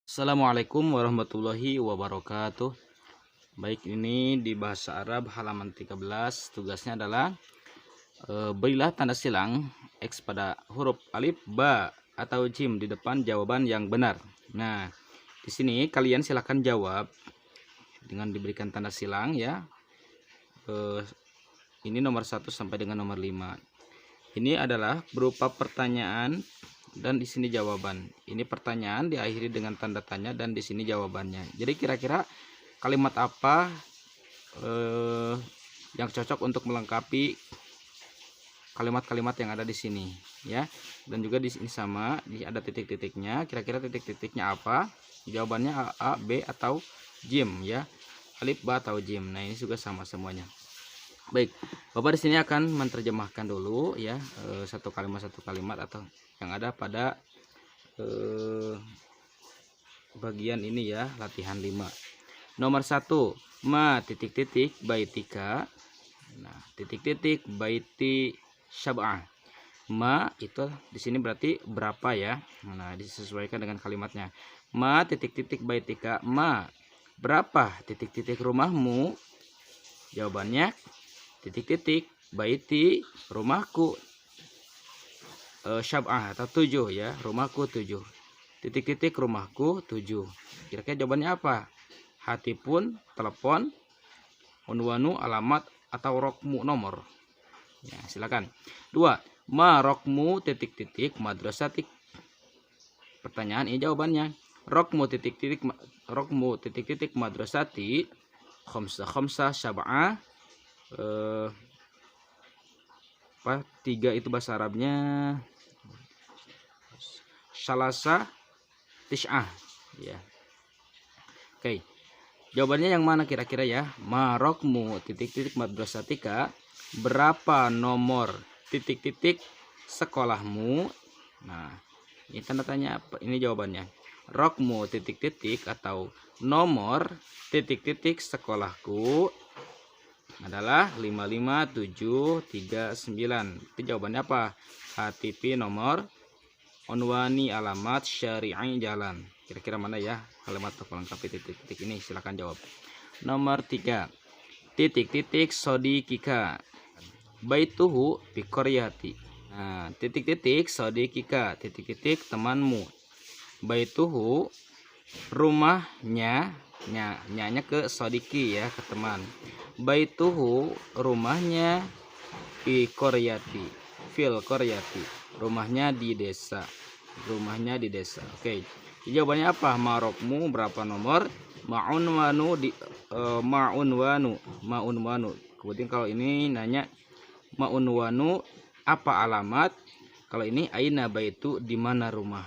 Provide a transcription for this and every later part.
Assalamualaikum warahmatullahi wabarakatuh. Baik, ini di bahasa Arab halaman 13. Tugasnya adalah berilah tanda silang X pada huruf alif, ba, atau jim di depan jawaban yang benar. Nah, di sini kalian silakan jawab dengan diberikan tanda silang ya. Ini nomor 1 sampai dengan nomor 5. Ini adalah berupa pertanyaan dan di sini jawaban. Ini pertanyaan diakhiri dengan tanda tanya dan di sini jawabannya. Jadi kira-kira kalimat apa yang cocok untuk melengkapi kalimat-kalimat yang ada di sini ya. Dan juga di sini sama, ada titik-titiknya. Kira-kira titik-titiknya apa? Jawabannya A, B atau jim ya. Alif, ba atau jim. Nah, ini juga sama semuanya. Baik, Bapak di sini akan menerjemahkan dulu ya satu kalimat atau yang ada pada bagian ini ya, latihan 5. Nomor 1, ma titik-titik baitika. Nah, titik-titik baiti syab'ah. Ma itu di sini berarti berapa ya. Nah, disesuaikan dengan kalimatnya. Ma titik-titik baitika, ma berapa titik-titik rumahmu? Jawabannya titik-titik baiti rumahku syab'ah atau 7 ya, rumahku 7. Titik-titik rumahku 7. Kira-kira jawabannya apa? Hati pun, telepon, unwanu alamat atau rokmu nomor. Ya, silakan. 2. Ma rokmu titik-titik madrasatik. Pertanyaan ini jawabannya. Rokmu titik-titik madrasati khamsa syab'ah. 3 itu bahasa Arabnya salasa tis'ah ya. Oke. Jawabannya yang mana kira-kira ya? Marokmu titik-titik madrasatika, berapa nomor titik-titik sekolahmu? Nah, ini tanda tanya apa? Ini jawabannya. Rokmu titik-titik atau nomor titik-titik sekolahku adalah 55739. Itu jawabannya apa? HTP nomor, unwani alamat, syari'i jalan. Kira-kira mana ya kalimat untuk melengkapi titik-titik ini? Silahkan jawab. Nomor 3, titik-titik sodikika baituhu bikoryati. Nah, titik-titik sodikika, titik-titik temanmu. Baituhu rumahnya, nyanya ke sodiki ya, ke teman. Baituhu rumahnya fil koryati, rumahnya di desa, Oke, jawabannya apa? Marokmu berapa nomor? Ma'unwanu kemudian kalau ini nanya ma'unwanu apa alamat, kalau ini aina baitu di mana rumah.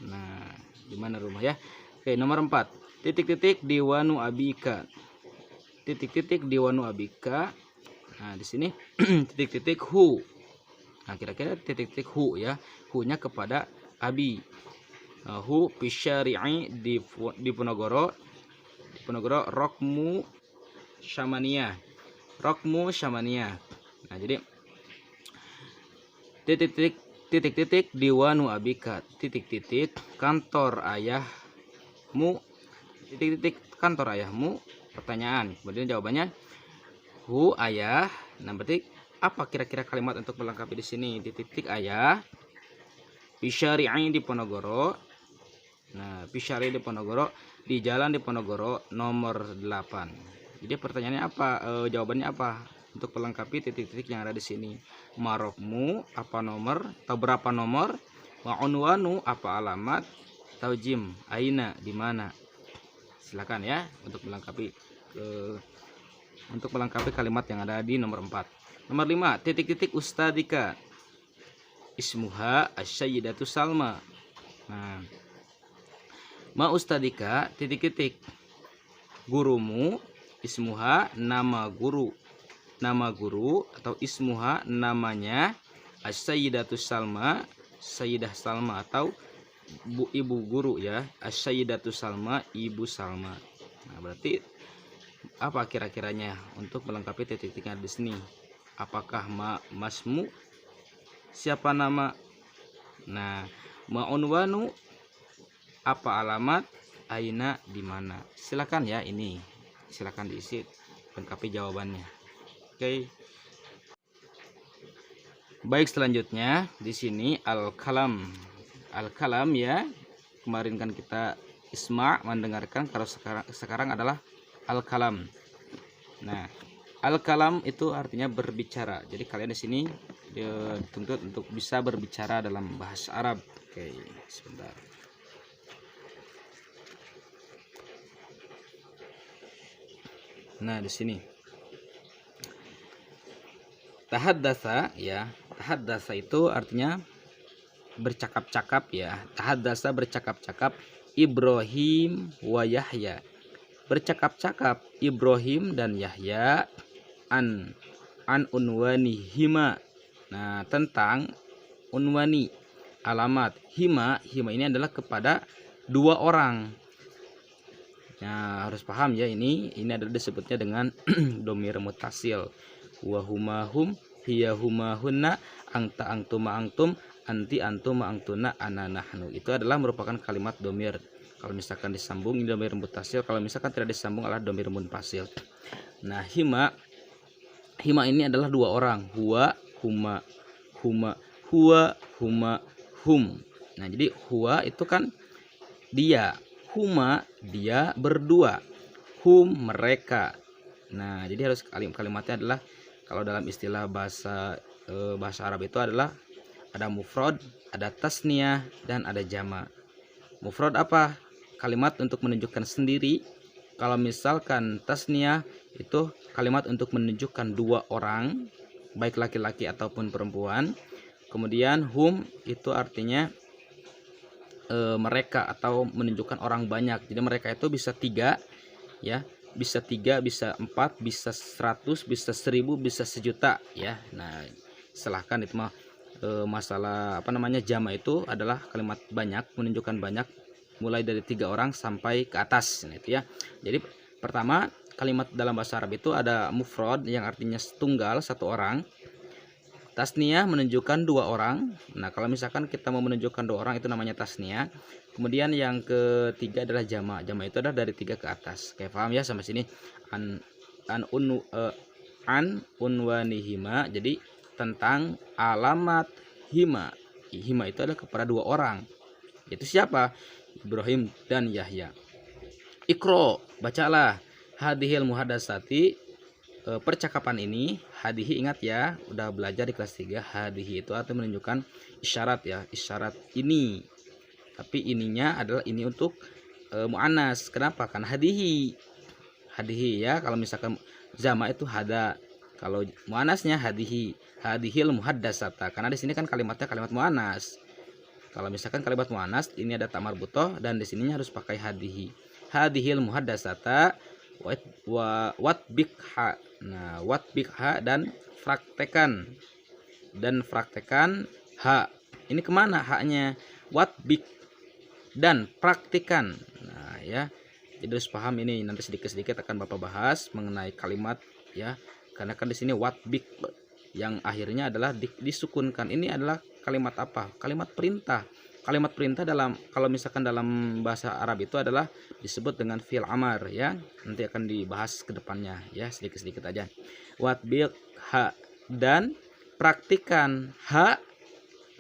Nah, di mana rumah ya. Oke, nomor 4, titik-titik diwanu abika. Titik-titik diwanu abika. Nah, di sini titik-titik hu. Nah, kira-kira titik-titik hu ya. Hu-nya kepada abi. Hu pisyari'i di Ponorogo. Rokmu syamania. Nah, jadi titik-titik diwanu abika, titik-titik kantor ayahmu, titik-titik kantor ayahmu. Pertanyaan, kemudian jawabannya hu ayah. Nah, berarti apa kira-kira kalimat untuk melengkapi di sini? Titik-titik ayah, pisyari'i di Ponorogo. Nah, pisyari di Ponorogo, di jalan di Ponorogo nomor 8. Jadi pertanyaannya apa? Jawabannya apa untuk melengkapi titik-titik yang ada di sini? Marokmu apa nomor atau berapa nomor? Ma'unwanu apa alamat? Atau jim aina di mana? Silakan ya untuk melengkapi kalimat yang ada di nomor 4. Nomor 5, titik-titik ustadika ismuha asyayyidatu Salma. Nah, ma ustadika titik-titik gurumu, ismuha nama guru atau ismuha namanya, asyayyidatu Salma Sayyidah Salma atau ibu guru ya, asyayyidatu Salma ibu Salma. Nah, berarti apa kira-kiranya untuk melengkapi titik-titiknya di sini? Apakah masmu, siapa nama? Nah, ma'unwanu apa alamat? Aina di mana. Silakan ya, ini silakan diisi lengkapi jawabannya. Oke. Baik, selanjutnya di sini al-kalam. Al-kalam ya. Kemarin kan kita isma mendengarkan, kalau sekarang adalah al-kalam. Nah, al-kalam itu artinya berbicara. Jadi kalian di sini dituntut untuk bisa berbicara dalam bahasa Arab. Oke, sebentar. Nah, di sini tahaddatsa ya. Tahaddatsa itu artinya bercakap-cakap ya. Tahaddatsa bercakap-cakap Ibrahim wa Yahya. Bercakap-cakap Ibrahim dan Yahya an unwanihima. Nah, tentang unwani, alamat. Hima ini adalah kepada dua orang. Nah, harus paham ya, ini adalah disebutnya dengan domir mutasil. Wa huma hum, hiya huma hunna, anta antuma antum, anti antuma antuna, ana nahnu. Itu adalah merupakan kalimat domir. Kalau misalkan disambung ini domir mutasil, kalau misalkan tidak disambung adalah domir munfasil. Nah, hima ini adalah dua orang. Huwa, huma, huwa, huma, hum. Nah, jadi huwa itu kan dia, huma dia berdua, hum mereka. Nah, jadi harus kalimatnya adalah, kalau dalam istilah bahasa Arab itu adalah ada mufrad, ada tasniyah, dan ada jama. Mufrad apa? Kalimat untuk menunjukkan sendiri. Kalau misalkan tasniyah itu kalimat untuk menunjukkan dua orang, baik laki-laki ataupun perempuan. Kemudian hum itu artinya mereka, atau menunjukkan orang banyak. Jadi mereka itu bisa tiga ya, bisa 3, bisa 4, bisa 100, bisa 1000, bisa 1.000.000 ya. Nah, silahkan itu mah masalah jama itu adalah kalimat banyak, menunjukkan banyak, mulai dari 3 orang sampai ke atas. Nah, itu ya. Jadi pertama, kalimat dalam bahasa Arab itu ada mufrad yang artinya tunggal, satu orang. Tasniyah menunjukkan dua orang. Nah, kalau misalkan kita mau menunjukkan dua orang itu namanya tasniyah. Kemudian yang ketiga adalah jama. Jama itu adalah dari 3 ke atas. Kayak paham ya sampai sini? Unwanihima. Jadi tentang alamat hima. Hima itu adalah kepada dua orang. Itu siapa? Ibrahim dan Yahya. Ikro, bacalah. Hadhil muhadatsati, percakapan ini. Hadihi, ingat ya, udah belajar di kelas 3. Hadihi itu artinya menunjukkan isyarat ya, isyarat ini. Tapi ininya adalah ini untuk muannas. Kenapa? Karena hadihi. Hadihi ya, kalau misalkan jama itu hada. Kalau muannasnya hadihi. Hadihil muhaddatsata. Karena di sini kan kalimatnya kalimat muannas. Kalau misalkan kalimat muannas ini ada ta marbutoh, dan di sininya harus pakai hadihi. Hadihil muhaddatsata wa watbikha. Nah, watbikha dan praktekan. Dan praktekan ha. Ini kemana haknya? Watbik dan praktikan. Nah, ya. Jadi harus paham ini, nanti sedikit-sedikit akan Bapak bahas mengenai kalimat ya. Karena kan di sini watbik yang akhirnya adalah disukunkan. Ini adalah kalimat apa? Kalimat perintah. Kalimat perintah dalam, kalau misalkan dalam bahasa Arab itu adalah disebut dengan fi'il amar ya. Nanti akan dibahas ke depannya ya, sedikit-sedikit aja. Watbiq ha, dan praktikan ha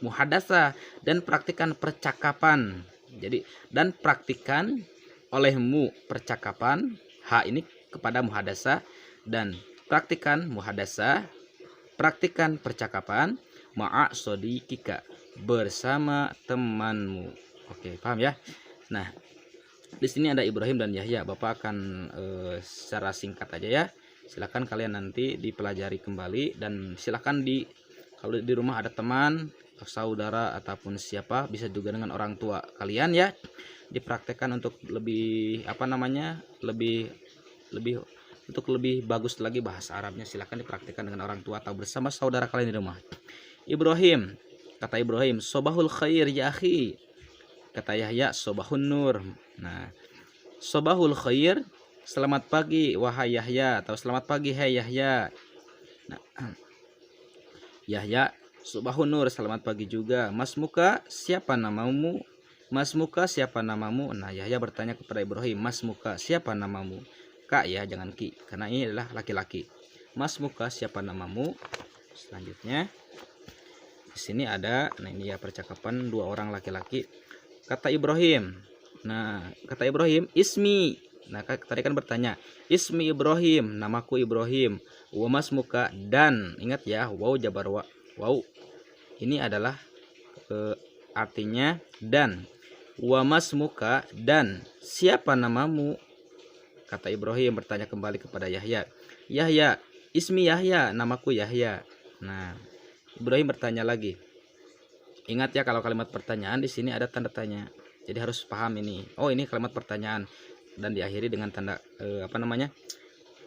muhadasa, dan praktikan percakapan. Jadi dan praktikan olehmu percakapan, ha ini kepada muhadasa, dan praktikan muhadasa, praktikan percakapan ma'a sodikika, bersama temanmu. Oke, paham ya? Nah, di sini ada Ibrahim dan Yahya. Bapak akan secara singkat aja ya. Silakan kalian nanti dipelajari kembali, dan silakan kalau di rumah ada teman, saudara ataupun siapa, bisa juga dengan orang tua kalian ya, dipraktekkan untuk lebih lebih bagus lagi bahasa Arabnya. Silakan dipraktikkan dengan orang tua atau bersama saudara kalian di rumah. Ibrahim, kata Ibrahim, sobahul khair ya akhi. Kata Yahya, sobahun nur. Nah, sobahul khair, selamat pagi wahai Yahya, atau selamat pagi hai Yahya. Nah, Yahya, sobahun nur, selamat pagi juga. Mas muka, siapa namamu? Mas muka siapa namamu? Nah, Yahya bertanya kepada Ibrahim, Mas muka siapa namamu? Kak ya, jangan ki, karena ini adalah laki-laki. Mas muka siapa namamu? Selanjutnya di sini ada, nah ini ya percakapan dua orang laki-laki. Kata Ibrahim, nah kata Ibrahim, ismi. Nah tadi kan bertanya, ismi Ibrahim, namaku Ibrahim. Wa mas muka, dan ingat ya, wow jabar wow. Ini adalah artinya dan. Wa mas muka, dan siapa namamu? Kata Ibrahim bertanya kembali kepada Yahya. Yahya, ismi Yahya, namaku Yahya. Nah, Ibrahim bertanya lagi. Ingat ya, kalau kalimat pertanyaan di sini ada tanda tanya. Jadi harus paham ini. Oh, ini kalimat pertanyaan dan diakhiri dengan tanda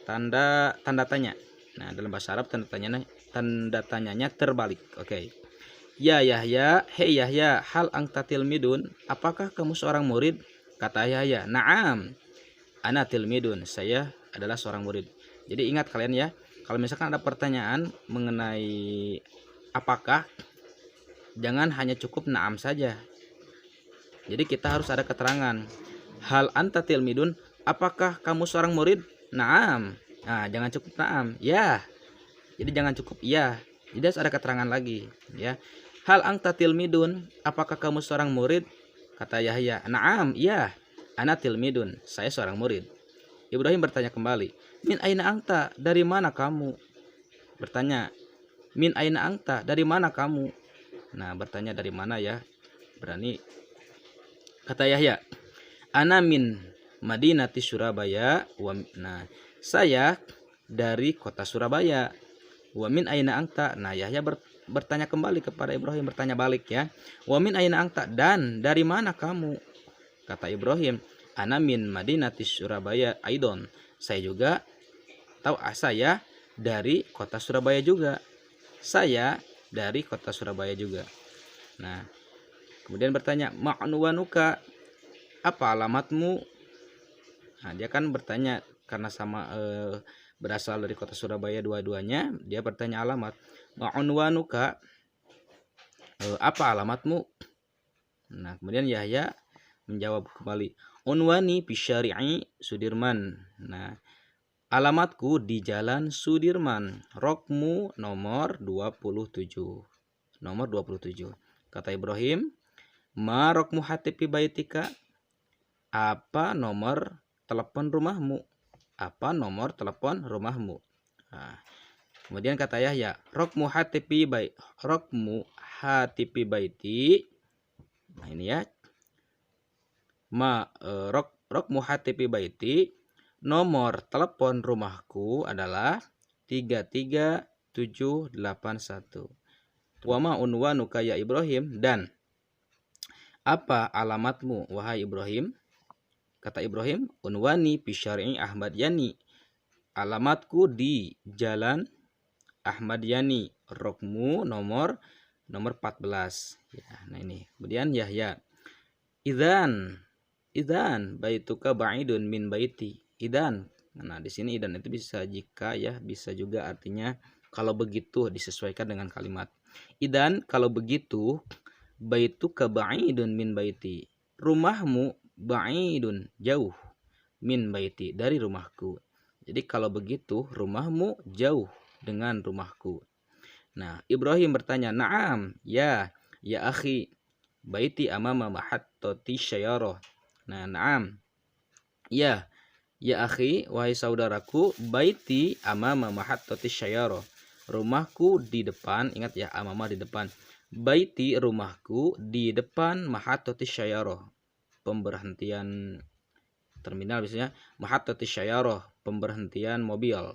tanda tanya. Nah, dalam bahasa Arab tanda tanyanya terbalik. Oke. Ya Yahya, hei Yahya, hal anta tilmidun, apakah kamu seorang murid? Kata Yahya, na'am, ana tilmidun, saya adalah seorang murid. Jadi ingat kalian ya, kalau misalkan ada pertanyaan mengenai apakah, jangan hanya cukup na'am saja. Jadi kita harus ada keterangan. Hal anta tilmidun, apakah kamu seorang murid? Na'am. Nah, jangan cukup na'am. Ya. Jadi jangan cukup iya. Jadi harus ada keterangan lagi, ya. Hal anta tilmidun, apakah kamu seorang murid? Kata Yahya, na'am, iya, ana tilmidun, saya seorang murid. Ibrahim bertanya kembali, min aina anta, dari mana kamu? Bertanya, min aina anta, dari mana kamu? Nah, bertanya dari mana ya, berani. Kata Yahya, ana min Madinati Surabaya. Nah, saya dari kota Surabaya. Wa min aina anta. Nah, Yahya bertanya kembali kepada Ibrahim, bertanya balik ya. Wa min aina anta, dan dari mana kamu? Kata Ibrahim, ana min Madinati Surabaya aidon. Saya juga saya dari kota Surabaya juga. Saya dari kota Surabaya juga. Nah, kemudian bertanya, ma'nuwanuka, apa alamatmu? Nah, dia kan bertanya karena sama berasal dari kota Surabaya dua-duanya, dia bertanya alamat. Ma'unwanuka, apa alamatmu? Nah, kemudian Yahya menjawab kembali, unwani bisyari'i Sudirman. Nah, alamatku di Jalan Sudirman, rokmu nomor 27. Nomor 27. Kata Ibrahim, ma rokmu hatipi baitika, apa nomor telepon rumahmu? Apa nomor telepon rumahmu? Nah, kemudian kata Yahya, rokmu hatipi baiti. Nah, ini ya. Rokmu hatipi baiti, nomor telepon rumahku adalah 33781. Wa ma unwanuka ya Ibrahim, dan apa alamatmu wahai Ibrahim? Kata Ibrahim, unwani bisyari'i Ahmad Yani. Alamatku di Jalan Ahmad Yani, rokmu nomor 14. Ya, nah ini. Kemudian Yahya, idzan baituka ba'idun min baiti. Idan. Nah, di sini idan itu bisa jika ya, bisa juga artinya kalau begitu, disesuaikan dengan kalimat. Idan, kalau begitu, baituka ba'idun min baiti. Rumahmu ba'idun, jauh, min baiti, dari rumahku. Jadi kalau begitu, rumahmu jauh dengan rumahku. Nah, Ibrahim bertanya, na'am, ya akhi, baiti amama mahattati syayarah. Nah, na'am, ya akhi, wahai saudaraku, baiti amama mahattati syayarah. Rumahku di depan, ingat ya, amama di depan. Baiti, rumahku di depan mahattati syayarah, pemberhentian terminal biasanya. Mahattati syayarah, pemberhentian mobil.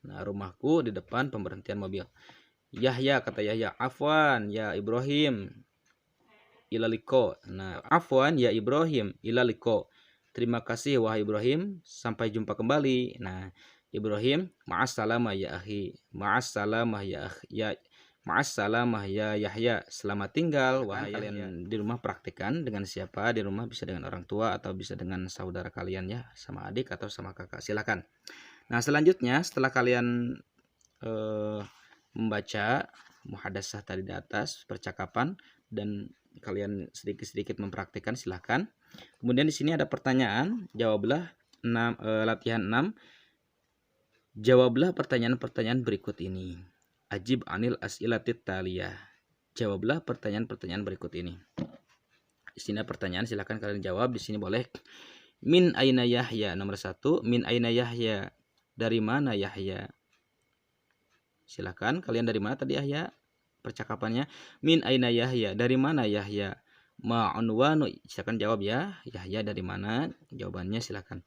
Nah, rumahku di depan pemberhentian mobil. Yahya, kata Yahya, afwan ya Ibrahim, ilaliko. Nah, afwan ya Ibrahim, ilaliko. Terima kasih wahai Ibrahim, sampai jumpa kembali. Nah, Ibrahim, ma'assalamah ya akhi, ma'assalamah ya akhi, ya ma'assalamah ya Yahya, selamat tinggal wahai kalian. Di rumah praktikan dengan siapa? Di rumah bisa dengan orang tua atau bisa dengan saudara kalian ya, sama adik atau sama kakak, silakan. Nah, selanjutnya setelah kalian membaca muhadasah tadi di atas, percakapan, dan kalian sedikit-sedikit mempraktikkan silahkan. Kemudian di sini ada pertanyaan, jawablah latihan 6. Jawablah pertanyaan-pertanyaan berikut ini. Ajib anil as'ilatit taliyah. Jawablah pertanyaan-pertanyaan berikut ini. Di sini ada pertanyaan, silahkan kalian jawab. Di sini boleh. Min aina Yahya, nomor 1. Min aina Yahya, dari mana Yahya? Silahkan kalian dari mana tadi Yahya? Percakapannya. Min aina Yahya, dari mana Yahya? Ma'unwanu, silahkan jawab ya. Yahya dari mana? Jawabannya silahkan.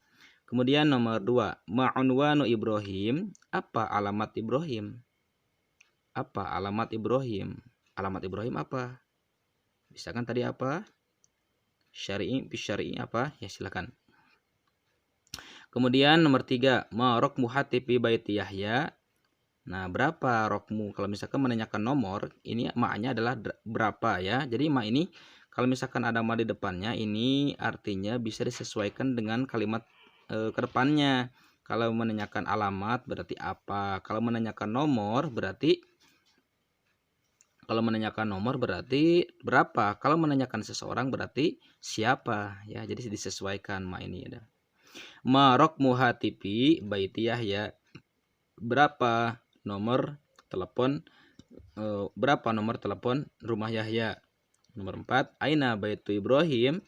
Kemudian nomor 2. Ma'unwanu Ibrahim, apa alamat Ibrahim? Apa alamat Ibrahim? Alamat Ibrahim apa? Bisa kan tadi apa? Syari'i, bisyari'i apa? Ya silakan. Kemudian nomor 3. Ma rokmu hatipi baiti Yahya. Nah, berapa rokmu? Kalau misalkan menanyakan nomor, ini maknya adalah berapa ya. Jadi mak ini kalau misalkan ada ma di depannya, ini artinya bisa disesuaikan dengan kalimat ke depannya. Kalau menanyakan alamat berarti apa? Kalau menanyakan nomor berarti berapa? Kalau menanyakan seseorang berarti siapa ya. Jadi disesuaikan ma ini ada. Marok muhatipi baiti Yahya. Berapa nomor telepon rumah Yahya? Nomor 4. Aina baitu Ibrahim,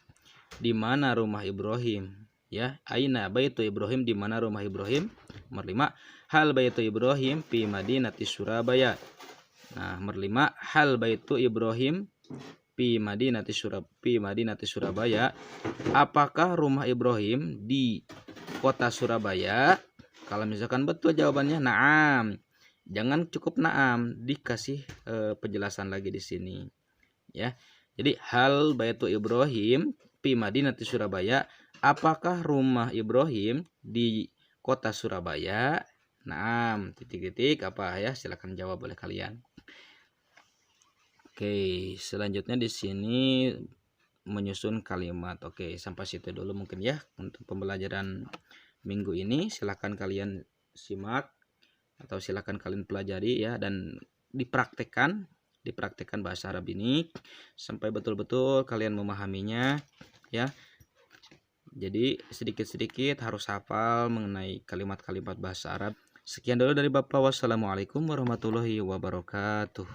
di mana rumah Ibrahim? Ya, aina baitu Ibrahim, di mana rumah Ibrahim? Nomor 5. Hal baitu Ibrahim fi madinati Surabaya. Nah, nomor 5. Hal baitu Ibrahim fi madinati Surabaya. Apakah rumah Ibrahim di kota Surabaya? Kalau misalkan betul jawabannya na'am. Jangan cukup na'am, dikasih penjelasan lagi di sini. Ya. Jadi hal baitu Ibrahim fi madinati Surabaya, apakah rumah Ibrahim di kota Surabaya? Naam, titik-titik apa ya? Silakan jawab oleh kalian. Oke, selanjutnya di sini menyusun kalimat. Oke, sampai situ dulu mungkin ya untuk pembelajaran minggu ini. Silakan kalian simak atau silakan kalian pelajari ya, dan dipraktekkan bahasa Arab ini sampai betul-betul kalian memahaminya ya. Jadi sedikit-sedikit harus hafal mengenai kalimat-kalimat bahasa Arab. Sekian dulu dari Bapak. Wassalamualaikum warahmatullahi wabarakatuh.